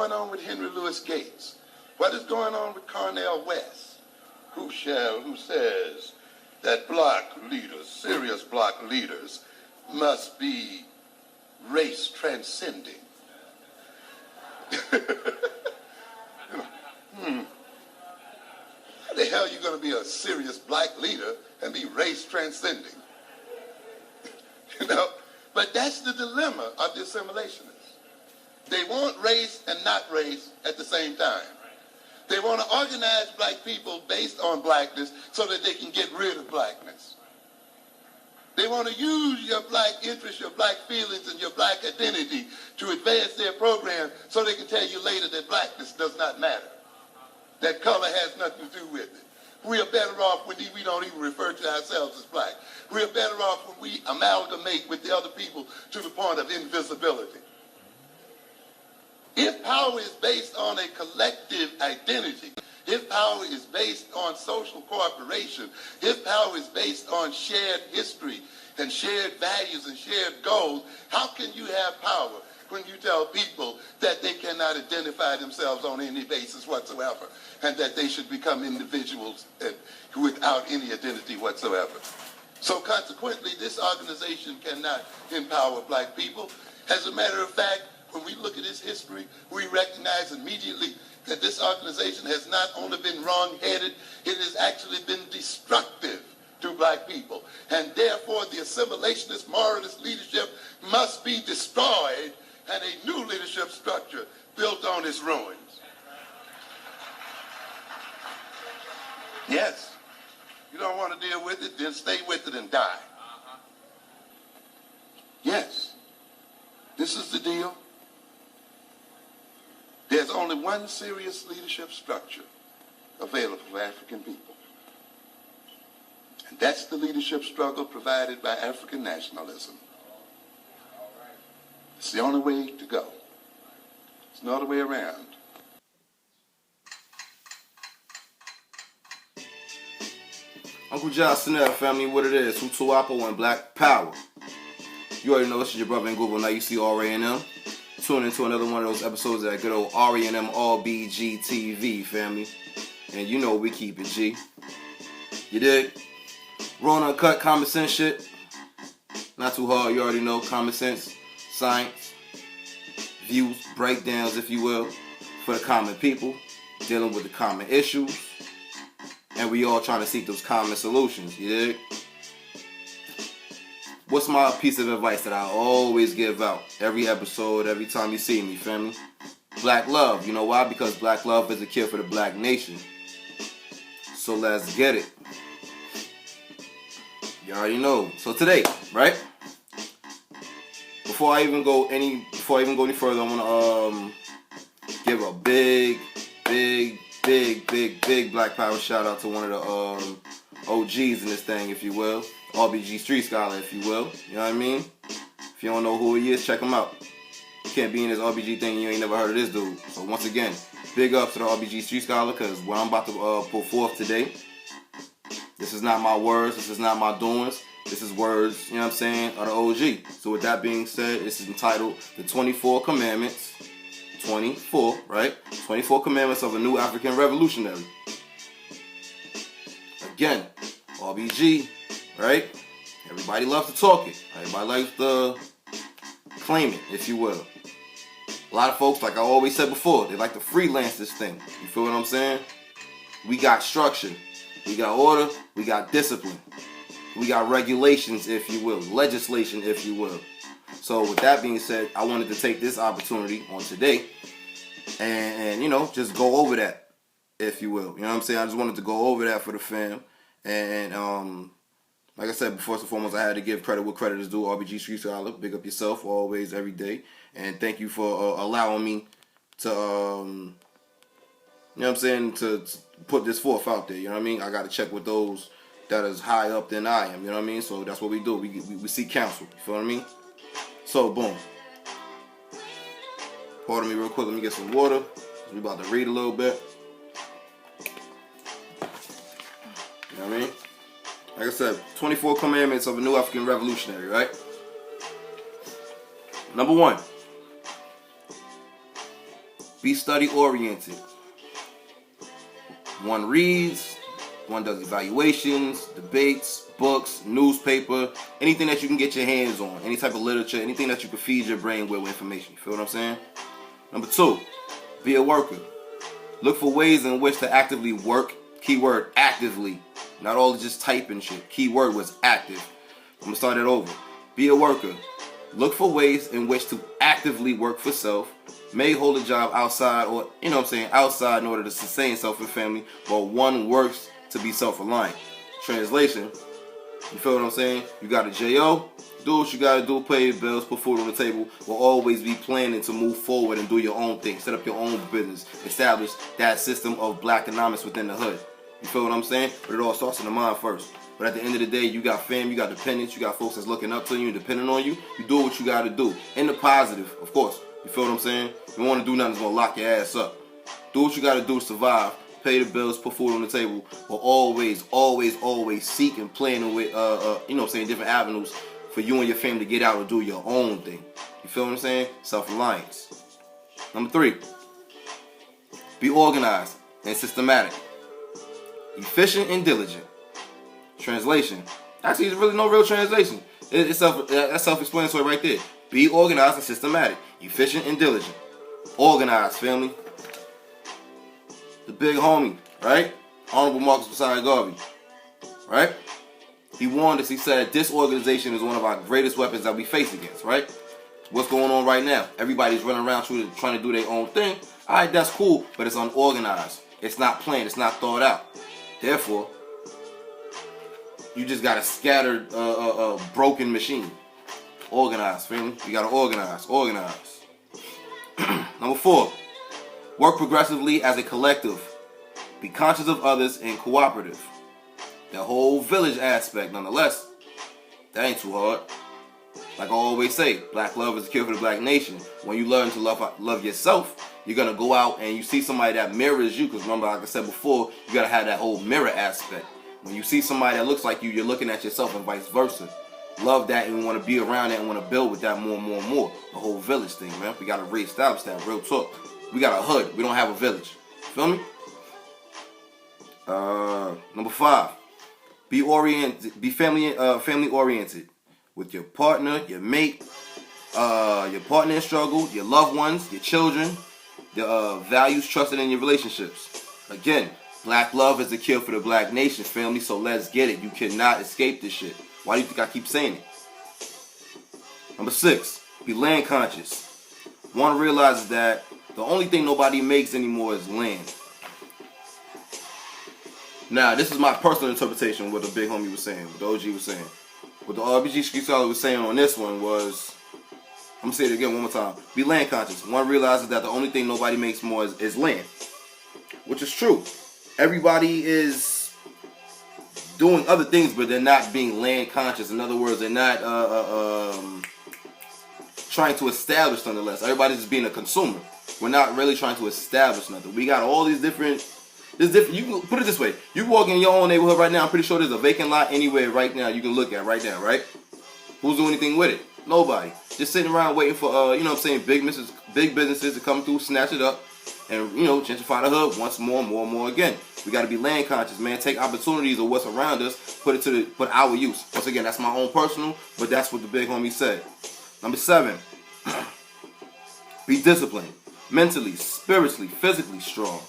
going on with Henry Louis Gates? What is going on with Cornel West? Who says that black leaders, serious black leaders, must be race transcending? How the hell are you going to be a serious black leader and be race transcending? But that's the dilemma of the assimilationists. They want race and not race at the same time. They want to organize black people based on blackness so that they can get rid of blackness. They want to use your black interests, your black feelings, and your black identity to advance their program so they can tell you later that blackness does not matter, that color has nothing to do with it. We are better off when we don't even refer to ourselves as black. We are better off when we amalgamate with the other people to the point of invisibility. If power is based on a collective identity, if power is based on social cooperation, if power is based on shared history and shared values and shared goals, how can you have power when you tell people that they cannot identify themselves on any basis whatsoever and that they should become individuals without any identity whatsoever? So consequently, this organization cannot empower black people. As a matter of fact, when we look at its history, we recognize immediately that this organization has not only been wrong-headed, it has actually been destructive to black people. And therefore, the assimilationist, moralist leadership must be destroyed and a new leadership structure built on its ruins. Yes. You don't want to deal with it, then stay with it and die. Yes. This is the deal. There's only one serious leadership structure available for African people. And that's the leadership struggle provided by African nationalism. It's the only way to go. There's no other way around. Uncle John Snell, family, what it is, Hutuapo and Black Power. You already know this is your brother in Google. Now you see REM. Tune into another one of those episodes of that good old REM RBG TV, family. And you know we keep it G. You dig? Raw and uncut common sense shit. Not too hard, you already know. Common sense, science, views, breakdowns, if you will, for the common people, dealing with the common issues. And we all trying to seek those common solutions, you dig? What's my piece of advice that I always give out every episode, every time you see me, family? Black love. You know why? Because black love is a cure for the black nation. So let's get it. You already know. So today, right? Before I even go any further, I want to give a big Black Power shout out to one of the OGs in this thing, if you will. RBG Street Scholar, if you will. You know what I mean? If you don't know who he is, check him out. You can't be in this RBG thing, you ain't never heard of this dude. So once again, big ups to the RBG Street Scholar, because what I'm about to put forth today, this is not my words, this is not my doings, this is words, you know what I'm saying, of the OG. So with that being said, this is entitled The 24 Commandments. 24, right? 24 Commandments of a New African Revolutionary. Again, RBG, right? Everybody loves to talk it. Everybody likes to claim it, if you will. A lot of folks, like I always said before, they like to freelance this thing. You feel what I'm saying? We got structure. We got order. We got discipline. We got regulations, if you will. Legislation, if you will. So with that being said, I wanted to take this opportunity on today and you know, just go over that, if you will. You know what I'm saying? I just wanted to go over that for the fam. And like I said, before and foremost, I had to give credit where credit is due. RBG Street Scholar, big up yourself always, every day. And thank you for allowing me to, you know what I'm saying, to put this forth out there. You know what I mean? I got to check with those that is high up than I am. You know what I mean? So that's what we do. We seek counsel. You feel what I mean? So, boom. Pardon me real quick. Let me get some water. We about to read a little bit. You know what I mean? Like I said, 24 Commandments of a New African Revolutionary, right? Number 1. Be study oriented. One reads, one does evaluations, debates, books, newspaper, anything that you can get your hands on, any type of literature, anything that you can feed your brain with information. You feel what I'm saying? Number 2, be a worker. Look for ways in which to actively work. Keyword actively. Not all just typing shit. Keyword was active. I'm gonna start it over. Be a worker. Look for ways in which to actively work for self. May hold a job outside or, outside in order to sustain self and family, but one works to be self-reliant. Translation, you feel what I'm saying? You got a J.O., do what you gotta do, pay your bills, put food on the table, will always be planning to move forward and do your own thing, set up your own business, establish that system of black economics within the hood. You feel what I'm saying? But it all starts in the mind first. But at the end of the day, you got fam, you got dependents, you got folks that's looking up to you and depending on you. You do what you gotta do. In the positive, of course. You feel what I'm saying? You don't want to do nothing that's gonna lock your ass up. Do what you gotta do to survive, pay the bills, put food on the table, but always seek and plan with different avenues for you and your family to get out and do your own thing. You feel what I'm saying? Self-reliance. Number 3, be organized and systematic. Efficient and diligent. Translation. Actually, there's really no real translation. That's self-explanatory right there. Be organized and systematic. Efficient and diligent. Organized, family. The big homie, right? Honorable Marcus Messiah Garvey, right? He warned us, he said, disorganization is one of our greatest weapons that we face against, right? What's going on right now? Everybody's running around trying to do their own thing. All right, that's cool, but it's unorganized. It's not planned. It's not thought out. Therefore, you just got a scattered, broken machine. Organize, family. You gotta organize. Number 4, work progressively as a collective. Be conscious of others and cooperative. That whole village aspect, nonetheless, that ain't too hard. Like I always say, black love is the cure for the black nation. When you learn to love yourself, you're gonna go out and you see somebody that mirrors you. Because remember, like I said before, you gotta have that whole mirror aspect. When you see somebody that looks like you, you're looking at yourself and vice versa. Love that and want to be around that and want to build with that more and more and more. The whole village thing, man. We got to reestablish that, real talk. We got a hood. We don't have a village. Feel me? Number 5. Be family oriented. With your partner, your mate, your partner in struggle, your loved ones, your children, the values trusted in your relationships. Again, black love is the cure for the black nation, family, so let's get it. You cannot escape this shit. Why do you think I keep saying it? Number 6, be land conscious. One realizes that the only thing nobody makes anymore is land. Now, this is my personal interpretation of what the big homie was saying, what the OG was saying. What the RBG Street Scholar was saying on this one was, I'm going to say it again one more time. Be land conscious. One realizes that the only thing nobody makes more is land. Which is true. Everybody is doing other things, but they're not being land conscious. In other words, they're not trying to establish nonetheless. Everybody's just being a consumer. We're not really trying to establish nothing. We got all these different. You can put it this way. You walk in your own neighborhood right now. I'm pretty sure there's a vacant lot anywhere right now you can look at right now, right? Who's doing anything with it? Nobody. Just sitting around waiting for big businesses to come through, snatch it up, and gentrify the hood once more and more again. We got to be land conscious, man. Take opportunities of what's around us, put our use. Once again, that's my own personal, but that's what the big homie said. Number 7, be disciplined, mentally, spiritually, physically strong,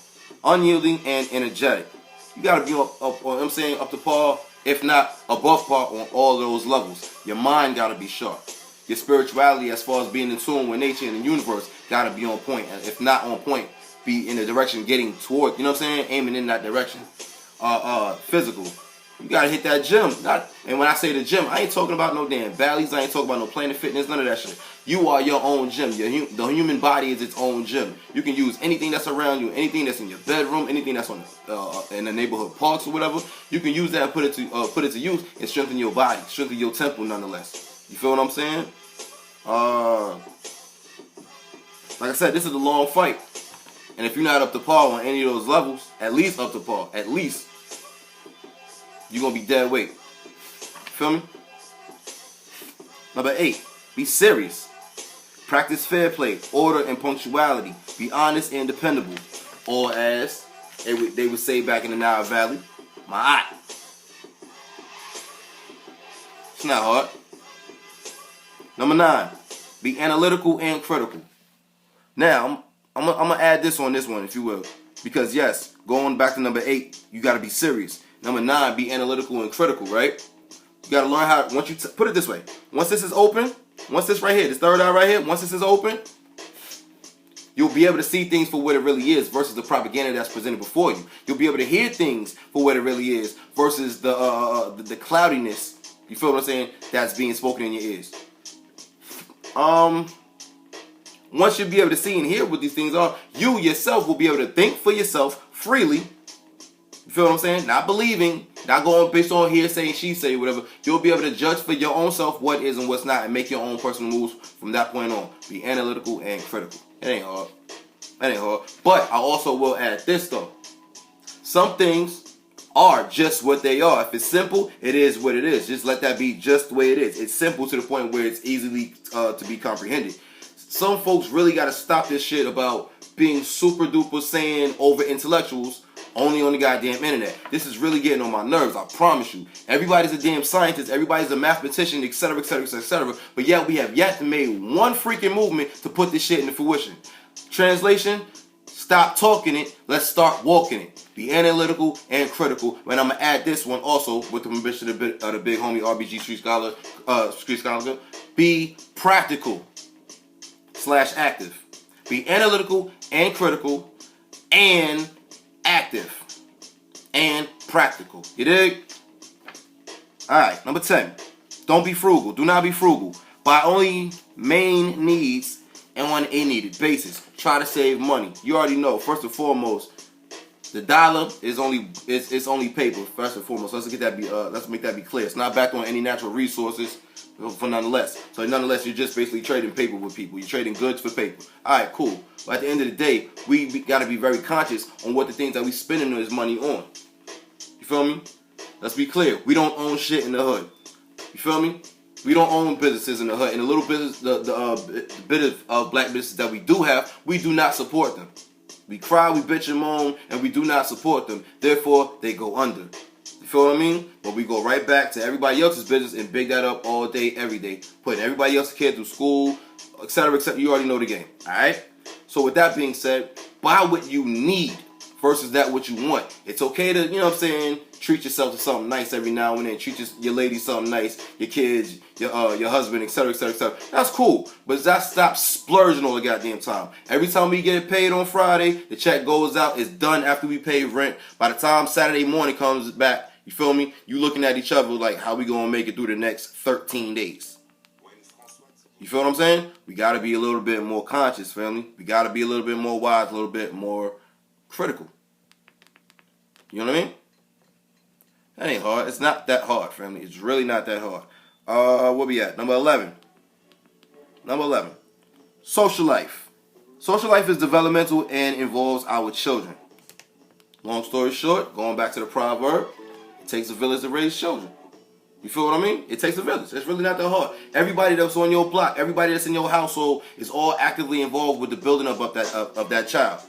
unyielding and energetic. You got to be up to par, if not above par on all those levels. Your mind got to be sharp. Your spirituality, as far as being in tune with nature and the universe, got to be on point. And if not on point, be in the direction getting toward, aiming in that direction. Physical. You gotta hit that gym. And when I say the gym, I ain't talking about no damn valleys. I ain't talking about no Planet Fitness, none of that shit. You are your own gym. The human body is its own gym. You can use anything that's around you, anything that's in your bedroom, anything that's in the neighborhood parks or whatever. You can use that and put it to use and strengthen your body, strengthen your temple nonetheless. You feel what I'm saying? Like I said, this is a long fight. And if you're not up to par on any of those levels, at least up to par, you're going to be dead weight. Feel me? Number 8, be serious. Practice fair play, order, and punctuality. be honest and dependable. Or as they would say back in the Nile Valley, my eye. It's not hard. Number 9, be analytical and critical. Now, I'm gonna add this on this one, if you will. Because yes, going back to number 8, you gotta be serious. Number 9, be analytical and critical, right? You gotta learn how, once you put it this way, once this is open, once this right here, this third eye right here, once this is open, you'll be able to see things for what it really is versus the propaganda that's presented before you. You'll be able to hear things for what it really is versus the cloudiness, you feel what I'm saying, that's being spoken in your ears. Once you'll be able to see and hear what these things are, you yourself will be able to think for yourself freely. You feel what I'm saying? Not believing, not going based on hearsay and she say, whatever. You'll be able to judge for your own self what is and what's not and make your own personal moves from that point on. Be analytical and critical. It ain't hard. That ain't hard. But I also will add this though. Some things are just what they are. If it's simple, it is what it is. Just let that be just the way it is. It's simple to the point where it's easily to be comprehended. Some folks really got to stop this shit about being super duper saying over intellectuals only on the goddamn internet. This is really getting on my nerves, I promise you. Everybody's a damn scientist, everybody's a mathematician, etc., etc., etc. But yet we have yet to make one freaking movement to put this shit into fruition. Translation, stop talking it, let's start walking it. Be analytical and critical. And I'm going to add this one also with the permission of the big homie RBG Street Scholar. Be practical / active. Be analytical and critical and active and practical. You dig? Alright, number 10. Don't be frugal. Do not be frugal. Buy only main needs and on a needed basis. Try to save money. You already know, first and foremost, the dollar is only paper, first and foremost. Let's make that be clear. It's not backed on any natural resources. For nonetheless. So nonetheless, you're just basically trading paper with people. You're trading goods for paper. Alright, cool. But at the end of the day, we got to be very conscious on what the things that we spending this money on. You feel me? Let's be clear. We don't own shit in the hood. You feel me? We don't own businesses in the hood. And the little business, the bit of black businesses that we do have, we do not support them. We cry, we bitch and moan, and we do not support them. Therefore, they go under. You feel what I mean? But we go right back to everybody else's business and big that up all day, every day. Putting everybody else's kid through school, etc., etc. You already know the game. Alright? So with that being said, buy what you need versus that what you want. It's okay to, you know what I'm saying, treat yourself to something nice every now and then. Treat your lady something nice, your kids, your husband, etc., etc., etc. That's cool. But just stop splurging all the goddamn time. Every time we get paid on Friday, the check goes out, it's done after we pay rent. By the time Saturday morning comes back, you feel me? You looking at each other like, how we gonna make it through the next 13 days? You feel what I'm saying? We gotta be a little bit more conscious, family. We gotta be a little bit more wise, a little bit more critical. You know what I mean? That ain't hard. It's not that hard, family. It's really not that hard. Where we at? Number 11. Number 11. Social life. Social life is developmental and involves our children. Long story short, going back to the proverb, it takes a village to raise children. You feel what I mean? It takes a village. It's really not that hard. Everybody that's on your block, everybody that's in your household is all actively involved with the building up of that child.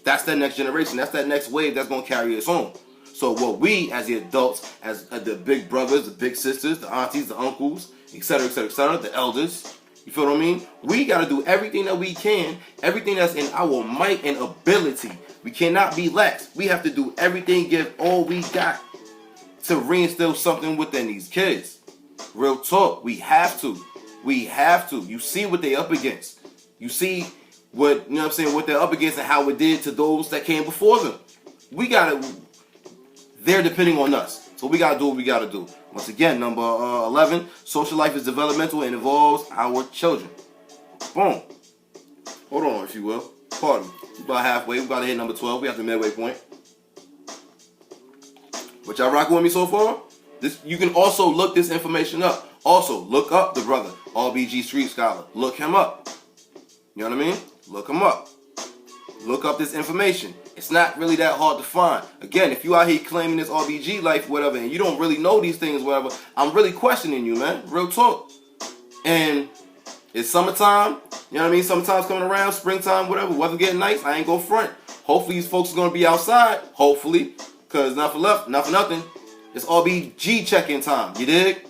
That's that next generation. That's that next wave that's going to carry us on. So what we, as the adults, as the big brothers, the big sisters, the aunties, the uncles, etc., etc., etc., the elders, you feel what I mean? We got to do everything that we can, everything that's in our might and ability. We cannot be lax. We have to do everything, give all we got to reinstill something within these kids. Real talk. We have to. We have to. You see what they up against. You see what, you know what I'm saying, what they're up against and how it did to those that came before them. We got to, they're depending on us. So we got to do what we got to do. Once again, number 11, social life is developmental and involves our children. Boom. Hold on, if you will. Pardon. We're about halfway. We're about to hit number 12. We have the midway point. What y'all rocking with me so far? You can also look this information up. Also, look up the brother, RBG Street Scholar. Look him up. You know what I mean? Look him up. Look up this information. It's not really that hard to find. Again, if you out here claiming this RBG life, whatever, and you don't really know these things, whatever, I'm really questioning you, man. Real talk. And it's summertime. You know what I mean? Sometimes coming around, springtime, whatever, weather getting nice, I ain't gonna front. Hopefully these folks are gonna be outside, hopefully, because not for nothing. It's RBG check-in time, you dig?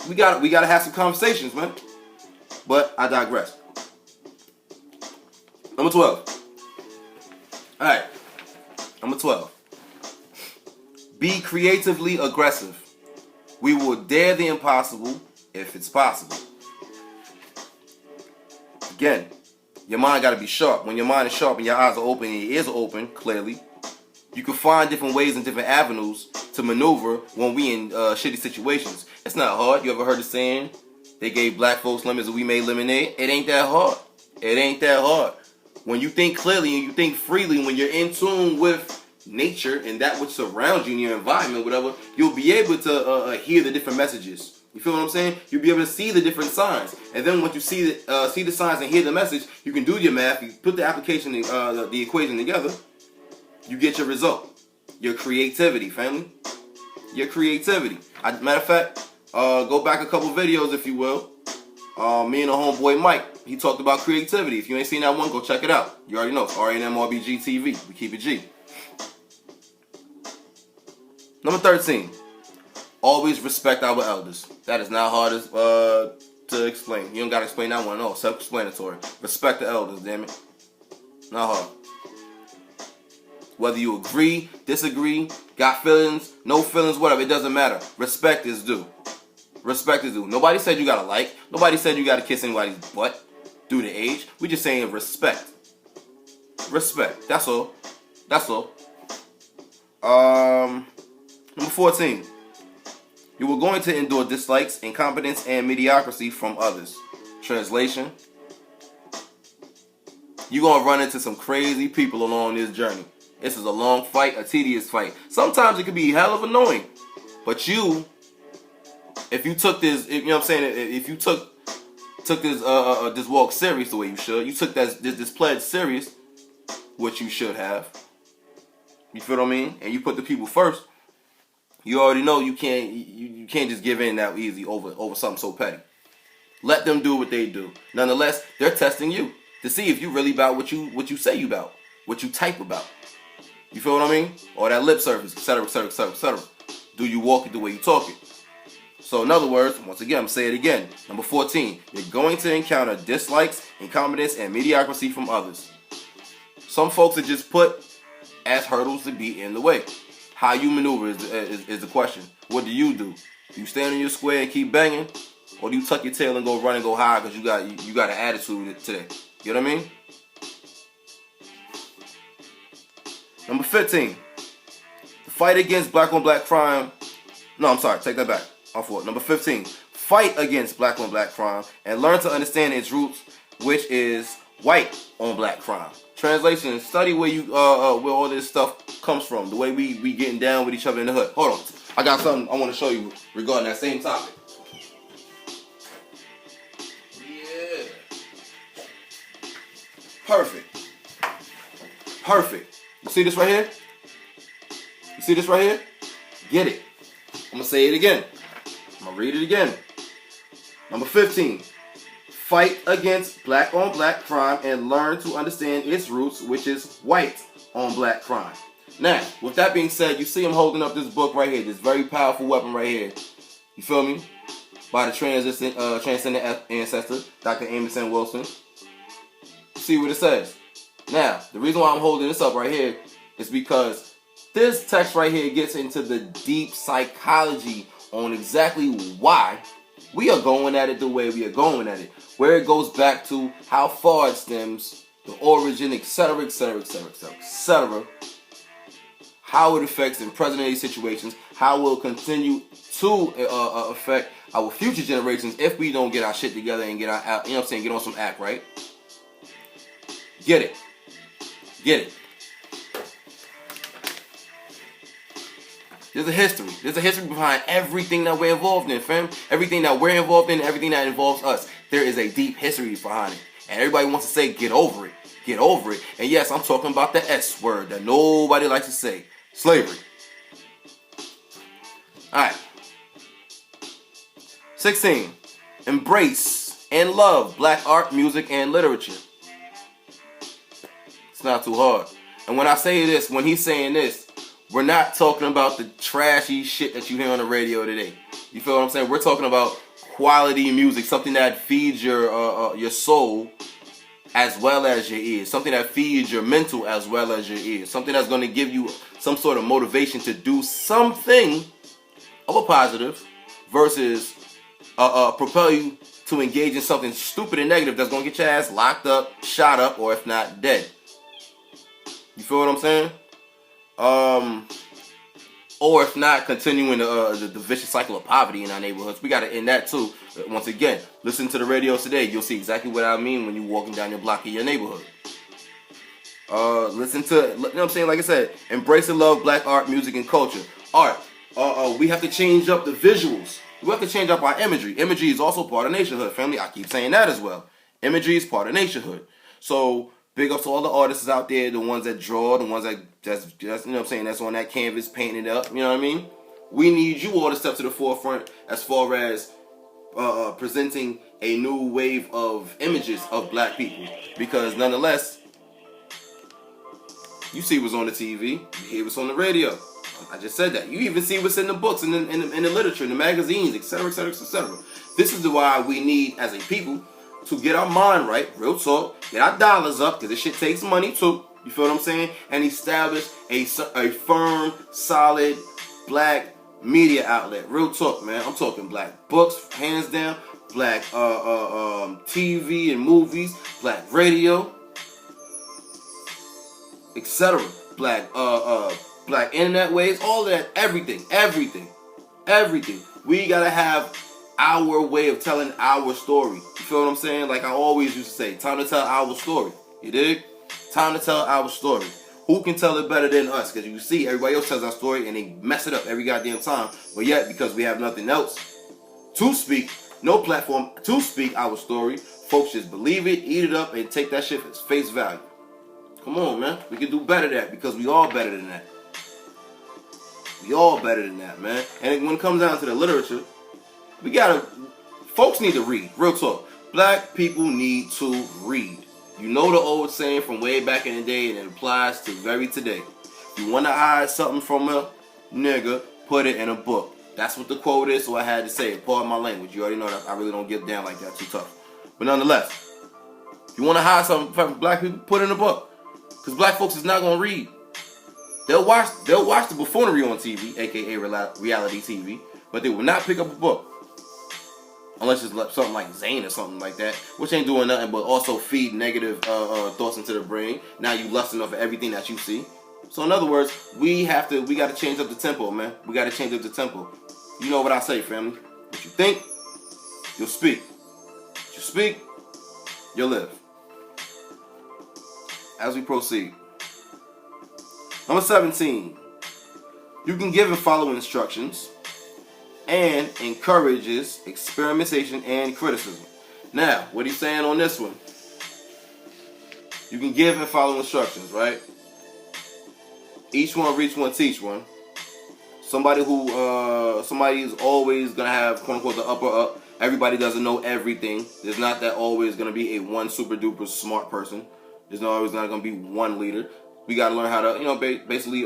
We gotta have some conversations, man. But I digress. Number 12. Alright. Number 12. Be creatively aggressive. We will dare the impossible if it's possible. Again, your mind got to be sharp. When your mind is sharp and your eyes are open and your ears are open, clearly, you can find different ways and different avenues to maneuver when we in shitty situations. It's not hard. You ever heard the saying, they gave black folks lemons and we made lemonade? It ain't that hard. It ain't that hard. When you think clearly and you think freely, when you're in tune with nature and that which surrounds you in your environment, whatever, you'll be able to hear the different messages. You feel what I'm saying? You'll be able to see the different signs. And then once you see the signs and hear the message, you can do your math, you put the application, the equation together, you get your result. Your creativity, family. Your creativity. Matter of fact, go back a couple videos, if you will. Me and the homeboy Mike, he talked about creativity. If you ain't seen that one, go check it out. You already know. It's RELIANT TV. We keep it G. Number 13. Always respect our elders. That is not hard to explain. You don't got to explain that one at all. Self-explanatory. Respect the elders, damn it. Not hard. Whether you agree, disagree, got feelings, no feelings, whatever, it doesn't matter. Respect is due. Respect is due. Nobody said you got to like. Nobody said you got to kiss anybody's butt due to age. We just saying respect. Respect. That's all. That's all. Number 14. You are going to endure dislikes, incompetence, and mediocrity from others. Translation. You're going to run into some crazy people along this journey. This is a long fight, a tedious fight. Sometimes it can be hell of annoying. But you, if you took this, you know what I'm saying, if you took this walk serious the way you should, you took this pledge serious, which you should have. You feel what I mean? And you put the people first. You already know you can't just give in that easy over something so petty. Let them do what they do. Nonetheless, they're testing you to see if you really about what you say you about, what you type about. You feel what I mean? Or that lip service, etc., etc., etc., etc. Do you walk it the way you talk it? So in other words, once again, I'm gonna say it again. Number 14, you're going to encounter dislikes, incompetence, and mediocrity from others. Some folks are just put as hurdles to be in the way. How you maneuver is the question. What do? Do you stand in your square and keep banging? Or do you tuck your tail and go run and go high because you got an attitude today? You know what I mean? Number 15. The fight against black on black crime. No, I'm sorry. Take that back. Number 15. Fight against black on black crime and learn to understand its roots, which is white on black crime. Translation: study where where all this stuff comes from, the way we getting down with each other in the hood. Hold on, I got something I want to show you regarding that same topic. Yeah, perfect. You see this right here? You see this right here? Get it. I'm gonna say it again. I'm gonna read it again. Number 15. Fight against black on black crime and learn to understand its roots, which is white on black crime. Now, with that being said, you see him holding up this book right here, this very powerful weapon right here. You feel me? By the transcendent ancestor, Dr. Amos N. Wilson. See what it says. Now, the reason why I'm holding this up right here is because this text right here gets into the deep psychology on exactly why we are going at it the way we are going at it. Where it goes back to how far it stems, the origin, etc., etc., etc., etc., etc. How it affects in present-day situations, how it will continue to affect our future generations if we don't get our shit together and get our, you know what I'm saying, get on some act, right? Get it. Get it. There's a history. There's a history behind everything that we're involved in, fam. Everything that we're involved in, everything that involves us. There is a deep history behind it. And everybody wants to say, get over it. Get over it. And yes, I'm talking about the S word that nobody likes to say. Slavery. Alright. 16. Embrace and love black art, music, and literature. It's not too hard. And when I say this, when he's saying this, we're not talking about the trashy shit that you hear on the radio today. You feel what I'm saying? We're talking about quality music, something that feeds your soul as well as your ears, something that feeds your mental as well as your ears, something that's going to give you some sort of motivation to do something of a positive versus propel you to engage in something stupid and negative that's going to get your ass locked up, shot up, or if not dead. You feel what I'm saying? Or if not, continuing the vicious cycle of poverty in our neighborhoods. We got to end that too. Once again, listen to the radio today. You'll see exactly what I mean when you're walking down your block of your neighborhood. Listen to, you know what I'm saying? Like I said, embrace and love black art, music, and culture. Art. We have to change up the visuals. We have to change up our imagery. Imagery is also part of nationhood, family. I keep saying that as well. Imagery is part of nationhood. So big ups to all the artists out there, the ones that draw, the ones that just you know what I'm saying, that's on that canvas painting it up, you know what I mean? We need you all to step to the forefront as far as presenting a new wave of images of black people. Because nonetheless, you see what's on the TV, you hear what's on the radio. I just said that. You even see what's in the books, in the literature, in the magazines, etc., etc., etc. This is why we need, as a people, to get our mind right, real talk, get our dollars up, because this shit takes money too, you feel what I'm saying? And establish a firm, solid, black media outlet. Real talk, man. I'm talking black books, hands down, black TV and movies, black radio, etc. Black black internet waves, all of that, everything. We gotta have our way of telling our story. You feel what I'm saying? Like I always used to say, time to tell our story. You dig? Time to tell our story. Who can tell it better than us? Because you see, everybody else tells our story and they mess it up every goddamn time. But yet, because we have nothing else to speak, no platform to speak our story, folks just believe it, eat it up, and take that shit as face value. Come on, man. We can do better than that because we all better than that. We all better than that, man. And when it comes down to the literature, folks need to read. Real talk. Black people need to read. You know the old saying from way back in the day, and it applies to very today. If you want to hide something from a nigga, put it in a book. That's what the quote is, so I had to say it. Pardon my language. You already know that I really don't get down like that too tough. But nonetheless, if you want to hide something from black people, put it in a book. Because black folks is not going to read. They'll watch the buffoonery on TV, aka reality TV, but they will not pick up a book. Unless it's something like Zane or something like that, which ain't doing nothing but also feed negative thoughts into the brain. Now you lusting over everything that you see. So in other words, we got to change up the tempo, man. We got to change up the tempo. You know what I say, family. What you think, you'll speak. What you speak, you'll live. As we proceed. Number 17. You can give and follow instructions and encourages experimentation and criticism. Now, what he's saying on this one, you can give and follow instructions, right? Each one reach one, teach one. Somebody is always gonna have quote unquote the upper up. Everybody doesn't know everything. There's not that always gonna be a one super duper smart person. There's not always not gonna be one leader. We gotta learn how to, basically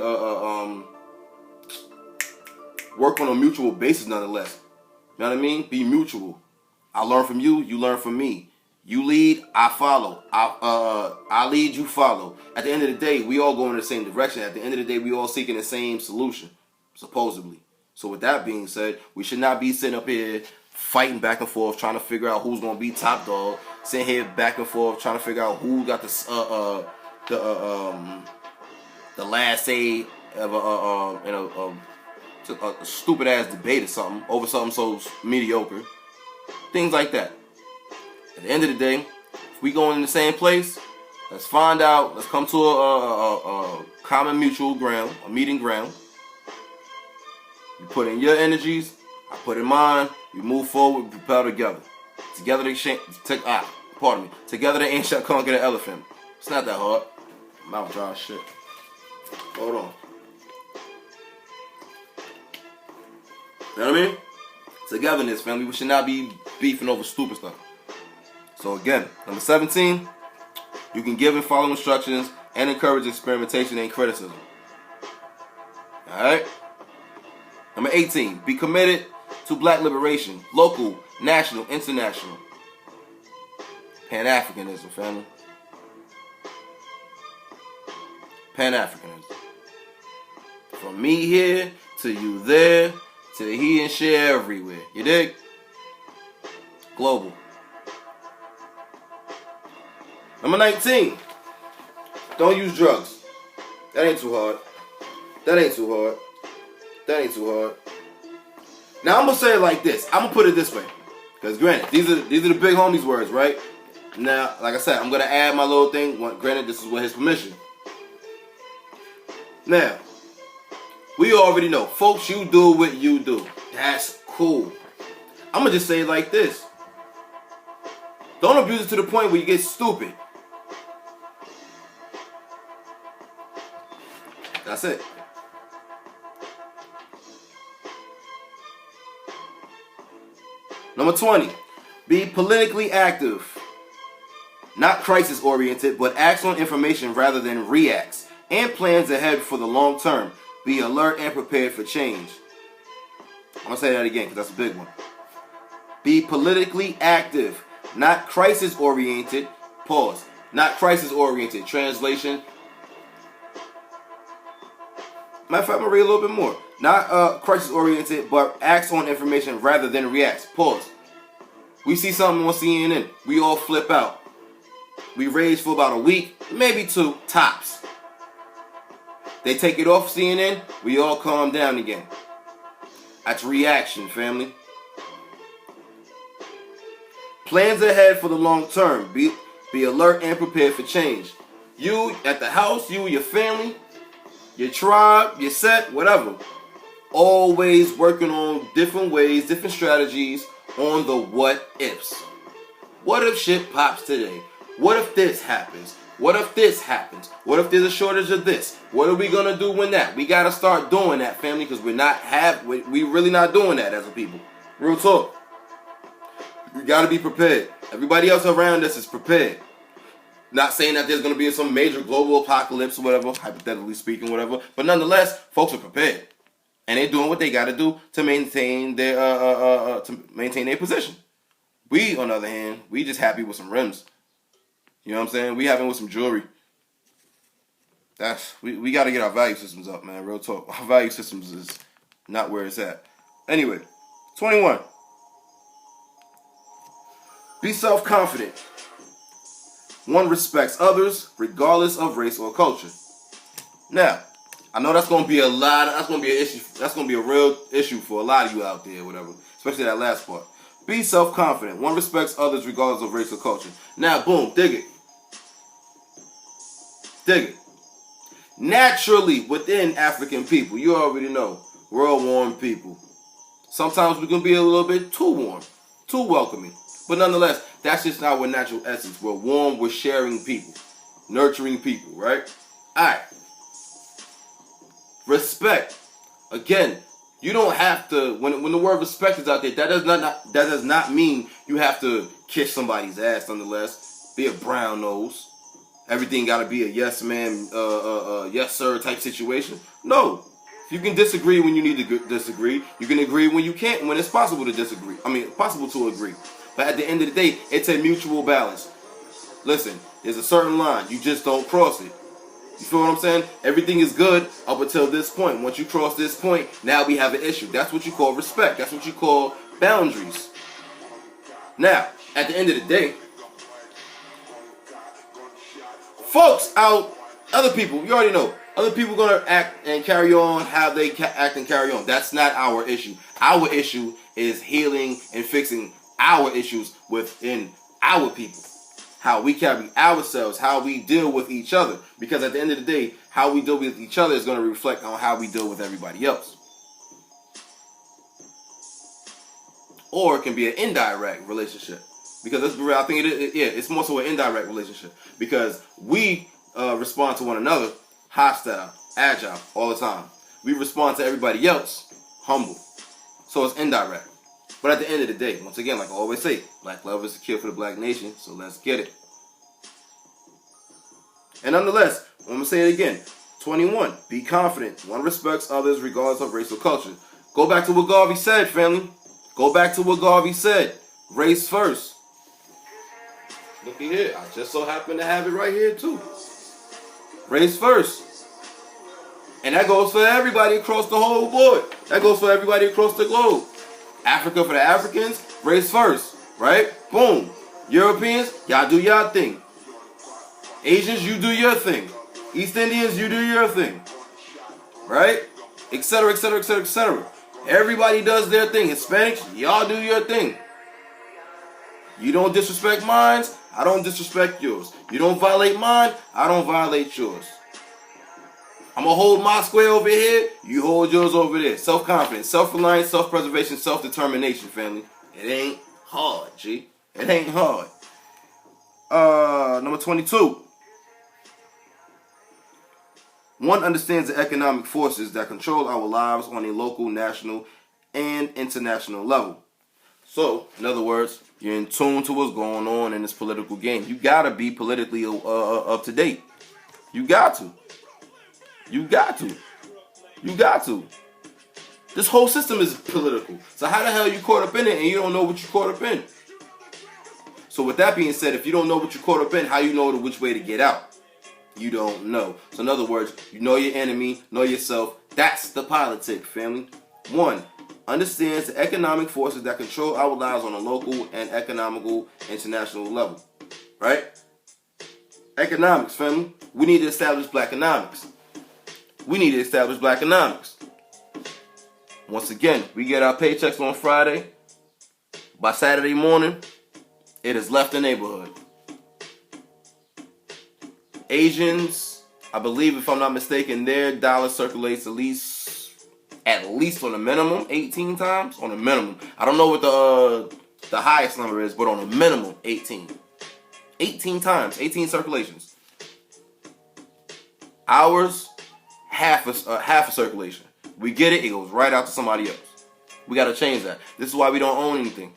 work on a mutual basis nonetheless. You know what I mean? Be mutual. I learn from you, you learn from me. You lead, I follow. I lead, you follow. At the end of the day, we all go in the same direction. At the end of the day, we all seeking the same solution, supposedly. So with that being said, we should not be sitting up here fighting back and forth, trying to figure out who's gonna be top dog. Sitting here back and forth, trying to figure out who got the last say of a stupid ass debate or something over something so mediocre. Things like that. At the end of the day, if we going in the same place, let's find out. Let's come to a common mutual ground, a meeting ground. You put in your energies, I put in mine. We move forward, we propel together. Together they ain't shall conquer the elephant. It's not that hard. Mouth dry shit. Hold on. You know what I mean? Togetherness, family. We should not be beefing over stupid stuff. So again, number 17, you can give and follow instructions and encourage experimentation and criticism. Alright? Number 18, be committed to black liberation, local, national, international. Pan-Africanism, family. Pan-Africanism. From me here, to you there, to he and she everywhere. You dig? Global. Number 19, don't use drugs. That ain't too hard. That ain't too hard. That ain't too hard. Now I'm gonna say it like this. I'm gonna put it this way, because granted, these are the big homie's words, right? Now, like I said, I'm gonna add my little thing. Granted, this is with his permission. Now, we already know, folks. You do what you do. That's cool. I'm gonna just say it like this. Don't abuse it to the point where you get stupid. That's it. Number 20, be politically active. Not crisis oriented, but acts on information rather than reacts, and plans ahead for the long term. Be alert and prepared for change. I'm going to say that again because that's a big one. Be politically active, not crisis oriented. Pause. Not crisis oriented. Translation. Matter of fact, I'm going to read a little bit more. Not crisis oriented, but acts on information rather than reacts. Pause. We see something on CNN. We all flip out. We rage for about a week, maybe 2, tops. They take it off CNN, we all calm down again. That's reaction, family. Plans ahead for the long term. Be alert and prepared for change. You at the house, you, your family, your tribe, your set, whatever. Always working on different ways, different strategies on the what ifs. What if shit pops today? What if this happens? What if this happens? What if there's a shortage of this? What are we gonna do when that? We gotta start doing that, family, because we really not doing that as a people. Real talk. We gotta be prepared. Everybody else around us is prepared. Not saying that there's gonna be some major global apocalypse or whatever, hypothetically speaking, whatever. But nonetheless, folks are prepared, and they're doing what they gotta do to maintain their position. We, on the other hand, we just happy with some rims. You know what I'm saying? We having with some jewelry. We got to get our value systems up, man. Real talk. Our value systems is not where it's at. Anyway, 21. Be self-confident. One respects others regardless of race or culture. Now, I know that's going to be that's going to be an issue. That's going to be a real issue for a lot of you out there, whatever. Especially that last part. Be self-confident. One respects others regardless of race or culture. Now, boom, dig it. Dig it. Naturally, within African people, you already know, we're all warm people. Sometimes we can be a little bit too warm, too welcoming. But nonetheless, that's just our natural essence. We're warm, we're sharing people, nurturing people, right? All right. Respect. Again, you don't have to, when the word respect is out there, that does not mean you have to kiss somebody's ass, nonetheless. Be a brown nose. Everything got to be a yes man, yes sir type situation. No. You can disagree when you need to disagree. You can agree when you can't, when it's possible to disagree. I mean, possible to agree. But at the end of the day, it's a mutual balance. Listen, there's a certain line. You just don't cross it. You feel what I'm saying? Everything is good up until this point. Once you cross this point, now we have an issue. That's what you call respect. That's what you call boundaries. Now, at the end of the day, folks out, other people, you already know, other people going to act and carry on how they act and carry on. That's not our issue. Our issue is healing and fixing our issues within our people. How we carry ourselves, how we deal with each other. Because at the end of the day, how we deal with each other is going to reflect on how we deal with everybody else. Or it can be an indirect relationship. Because I think it's more so an indirect relationship. Because we respond to one another hostile, agile, all the time. We respond to everybody else humble. So it's indirect. But at the end of the day, once again, like I always say, black love is the cure for the black nation, so let's get it. And nonetheless, I'm going to say it again. 21, be confident. One respects others regardless of race or culture. Go back to what Garvey said, family. Go back to what Garvey said. Race first. Looky here. I just so happen to have it right here, too. Race first. And that goes for everybody across the whole board. That goes for everybody across the globe. Africa for the Africans, race first, right? Boom. Europeans, y'all do y'all thing. Asians, you do your thing. East Indians, you do your thing. Right? Etc., etc., etc., etc. Everybody does their thing. Hispanics, y'all do your thing. You don't disrespect mine, I don't disrespect yours. You don't violate mine, I don't violate yours. I'm going to hold my square over here, you hold yours over there. Self-confidence, self-reliance, self-preservation, self-determination, family. It ain't hard, G. It ain't hard. Number 22. One understands the economic forces that control our lives on a local, national, and international level. So, in other words, you're in tune to what's going on in this political game. You got to be politically up to date. You got to. You got to. You got to. This whole system is political. So how the hell you caught up in it and you don't know what you caught up in? So with that being said, if you don't know what you caught up in, how you know which way to get out? You don't know. So in other words, you know your enemy, know yourself. That's the politic, family. 1. Understands the economic forces that control our lives on a local and economical international level. Right? Economics, family. We need to establish black economics. We need to establish black economics. Once again, we get our paychecks on Friday. By Saturday morning, it has left the neighborhood. Asians, I believe, if I'm not mistaken, their dollar circulates at least on a minimum 18 times. On a minimum. I don't know what the highest number is, but on a minimum 18. 18 times, 18 circulations. Ours, half a circulation. We get it, it goes right out to somebody else. We got to change that. This is why we don't own anything.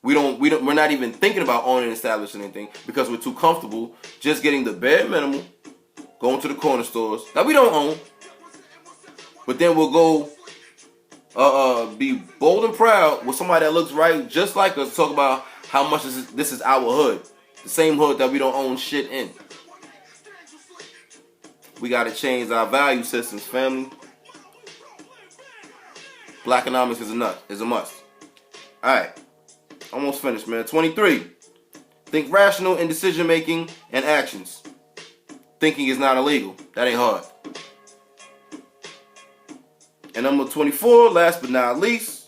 We're not even thinking about owning and establishing anything because we're too comfortable just getting the bare minimum, going to the corner stores that we don't own. But then we'll go be bold and proud with somebody that looks right just like us, talk about how much this is our hood. The same hood that we don't own shit in. We got to change our value systems, family. Black economics is a must. Alright. Almost finished, man. 23. Think rational in decision making and actions. Thinking is not illegal. That ain't hard. And number 24, last but not least,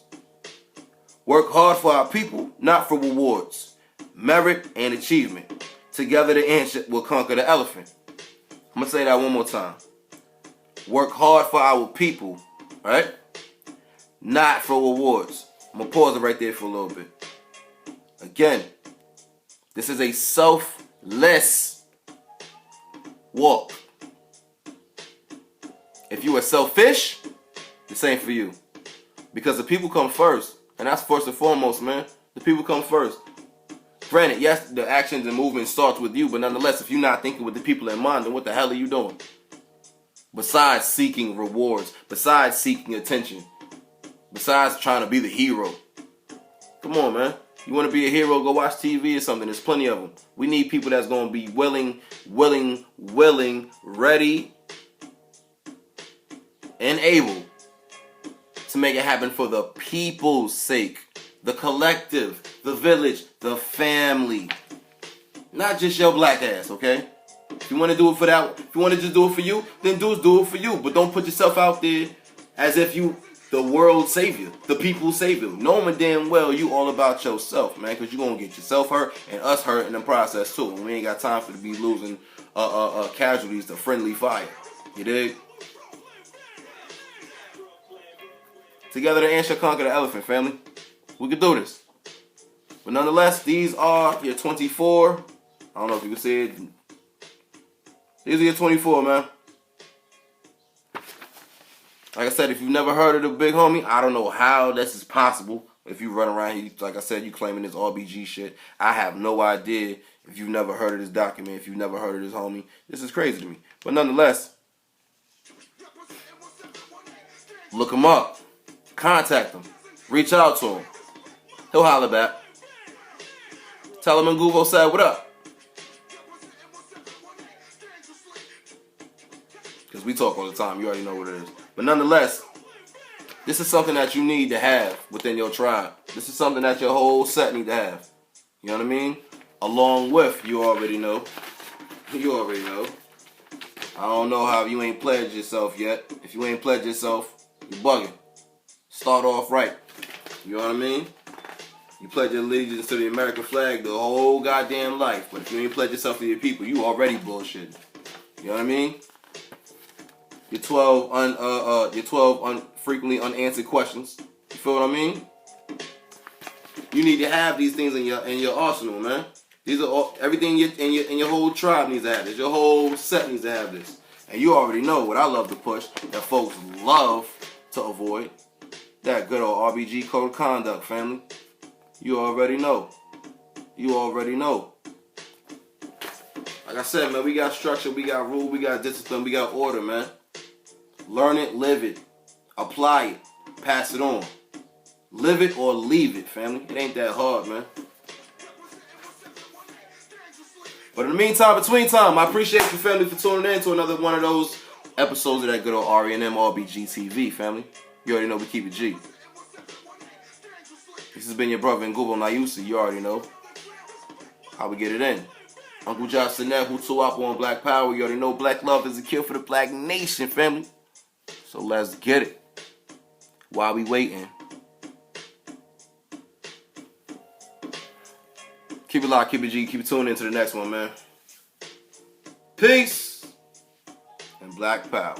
work hard for our people, not for rewards, merit, and achievement. Together the ant will conquer the elephant. I'm going to say that one more time. Work hard for our people, right? Not for rewards. I'm going to pause it right there for a little bit. Again, this is a selfless walk. If you are selfish, this ain't for you. Because the people come first. And that's first and foremost, man. The people come first. Granted, yes, the actions and movement starts with you, but nonetheless, if you're not thinking with the people in mind, then what the hell are you doing? Besides seeking rewards, besides seeking attention, besides trying to be the hero. Come on, man. You want to be a hero, go watch TV or something. There's plenty of them. We need people that's going to be willing, ready, and able to make it happen for the people's sake. The collective, the village, the family. Not just your black ass, okay? If you want to do it for that, if you want to just do it for you, then do it for you. But don't put yourself out there as if you the world's savior, the people's savior. Knowing damn well you all about yourself, man, because you're going to get yourself hurt and us hurt in the process too. And we ain't got time for to be losing casualties to friendly fire. You dig? Together the ant shall conquer the elephant, family. We can do this. But nonetheless, these are your 24. I don't know if you can see it. These are your 24, man. Like I said, if you've never heard of the big homie, I don't know how this is possible. If you run around here, like I said, you claiming this RBG shit. I have no idea if you've never heard of this document, if you've never heard of this homie. This is crazy to me. But nonetheless, look him up. Contact him. Reach out to him. He'll holler back. Tell him Nguvo said what up. Because we talk all the time. You already know what it is. But nonetheless, this is something that you need to have within your tribe. This is something that your whole set need to have. You know what I mean? Along with, you already know. You already know. I don't know how you ain't pledged yourself yet. If you ain't pledged yourself, you bugging. Start off right. You know what I mean? You pledge your allegiance to the American flag the whole goddamn life. But if you ain't pledged yourself to your people, you already bullshitting. You know what I mean? Your 12 frequently unanswered questions. You feel what I mean? You need to have these things in your arsenal, man. These are all, everything in your whole tribe needs to have this. Your whole set needs to have this. And you already know what I love to push, that folks love to avoid. That good old RBG code of conduct, family. You already know. You already know. Like I said, man, we got structure, we got rule, we got discipline, we got order, man. Learn it, live it, apply it, pass it on. Live it or leave it, family. It ain't that hard, man. But in the meantime, between time, I appreciate you, family, for tuning in to another one of those episodes of that good old REM RBG TV, family. You already know we keep it G. This has been your brother Nguvo Nayusi. You already know how we get it in. Uncle Josh Sinet, who two up on Black Power. You already know black love is a cure for the black nation, family. So let's get it. While we waiting, keep it locked, keep it G, keep it tuned into the next one, man. Peace and Black Power.